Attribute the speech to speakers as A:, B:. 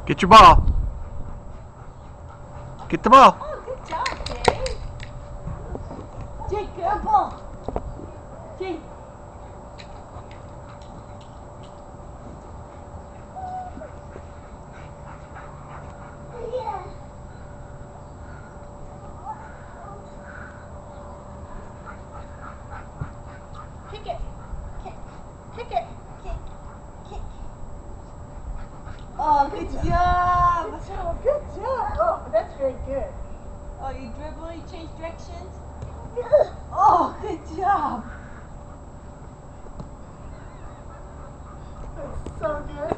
A: Get your ball. Get the ball.
B: Oh, good job, Jake. Jake, get a ball. Jake. Kick it. Kick it. Kick. Oh, good job. Good job. Good job. Oh, that's very good. Oh, you dribble, you change directions. Oh, good job. That's so good.